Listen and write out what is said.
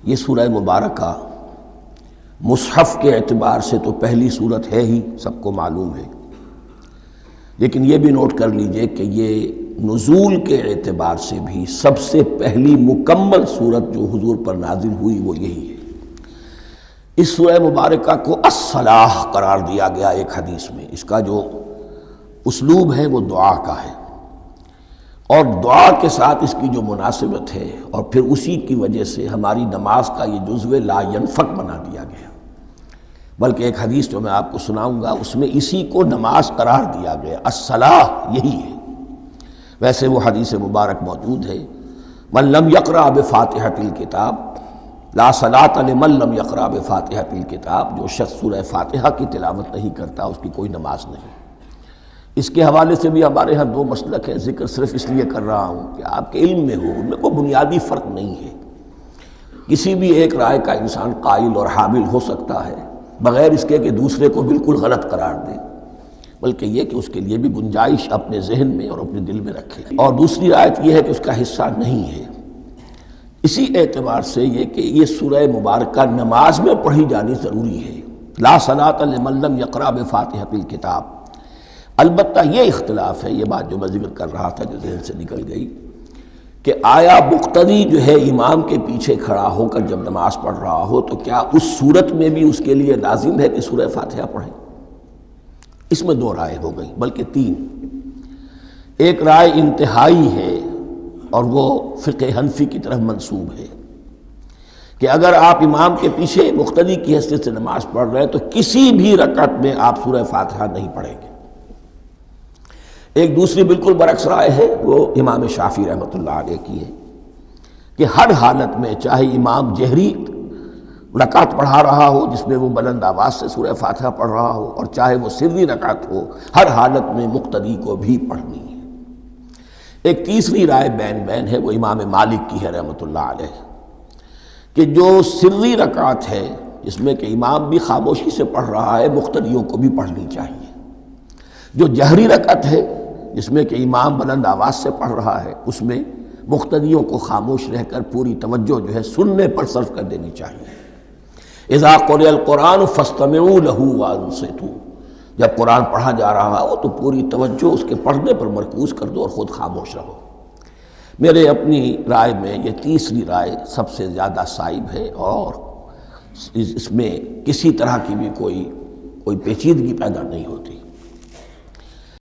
یہ سورہ مبارکہ مصحف کے اعتبار سے تو پہلی صورت ہے ہی، سب کو معلوم ہے، لیکن یہ بھی نوٹ کر لیجئے کہ یہ نزول کے اعتبار سے بھی سب سے پہلی مکمل صورت جو حضور پر نازل ہوئی وہ یہی ہے۔ اس سورہ مبارکہ کو الصلاح قرار دیا گیا ایک حدیث میں۔ اس کا جو اسلوب ہے وہ دعا کا ہے، اور دعا کے ساتھ اس کی جو مناسبت ہے، اور پھر اسی کی وجہ سے ہماری نماز کا یہ جزو لا ینفک بنا دیا گیا۔ بلکہ ایک حدیث جو میں آپ کو سناؤں گا اس میں اسی کو نماز قرار دیا گیا، الصلاح یہی ہے۔ ویسے وہ حدیث مبارک موجود ہے، من لم یقرأ بفاتحۃ الکتاب لا صلاۃ لمن لم یقرأ بفاتحۃ الکتاب، جو شخص سورہ فاتحہ کی تلاوت نہیں کرتا اس کی کوئی نماز نہیں۔ اس کے حوالے سے بھی ہمارے ہاں دو مسلک ہیں، ذکر صرف اس لیے کر رہا ہوں کہ آپ کے علم میں ہو، ان میں کوئی بنیادی فرق نہیں ہے۔ کسی بھی ایک رائے کا انسان قائل اور حامل ہو سکتا ہے بغیر اس کے کہ دوسرے کو بالکل غلط قرار دے، بلکہ یہ کہ اس کے لیے بھی گنجائش اپنے ذہن میں اور اپنے دل میں رکھے۔ اور دوسری آیت یہ ہے کہ اس کا حصہ نہیں ہے۔ اسی اعتبار سے یہ کہ یہ سورہ مبارکہ نماز میں پڑھی جانی ضروری ہے، لا صلاۃ لمن لم یقرأ بفاتحۃ الکتاب۔ البتہ یہ اختلاف ہے، یہ بات جو میں ذکر کر رہا تھا جو ذہن سے نکل گئی، کہ آیا مقتدی جو ہے امام کے پیچھے کھڑا ہو کر جب نماز پڑھ رہا ہو تو کیا اس صورت میں بھی اس کے لیے لازم ہے کہ سورہ فاتحہ پڑھے؟ اس میں دو رائے ہو گئی، بلکہ تین۔ ایک رائے انتہائی ہے اور وہ فقہ حنفی کی طرف منسوب ہے کہ اگر آپ امام کے پیچھے مقتدی کی حیثیت سے نماز پڑھ رہے ہیں تو کسی بھی رکعت میں آپ سورہ فاتحہ نہیں پڑھیں گے۔ ایک دوسری بالکل برعکس رائے ہے، وہ امام شافعی رحمۃ اللہ علیہ کی ہے کہ ہر حالت میں چاہے امام جہری رکعت پڑھا رہا ہو جس میں وہ بلند آواز سے سورہ فاتحہ پڑھ رہا ہو، اور چاہے وہ سری رکعت ہو، ہر حالت میں مقتدی کو بھی پڑھنی ہے۔ ایک تیسری رائے بین بین ہے، وہ امام مالک کی ہے رحمۃ اللہ علیہ، کہ جو سری رکعت ہے جس میں کہ امام بھی خاموشی سے پڑھ رہا ہے مقتدیوں کو بھی پڑھنی چاہیے۔ جو جہری رکعت ہے جس میں کہ امام بلند آواز سے پڑھ رہا ہے اس میں مقتدیوں کو خاموش رہ کر پوری توجہ جو ہے سننے پر صرف کر دینی چاہیے۔ اذا قرئ القرآن فاستمعوا له وانصتوا، جب قرآن پڑھا جا رہا ہو تو پوری توجہ اس کے پڑھنے پر مرکوز کر دو اور خود خاموش رہو۔ میرے اپنی رائے میں یہ تیسری رائے سب سے زیادہ صائب ہے، اور اس میں کسی طرح کی بھی کوئی پیچیدگی پیدا نہیں ہوتی۔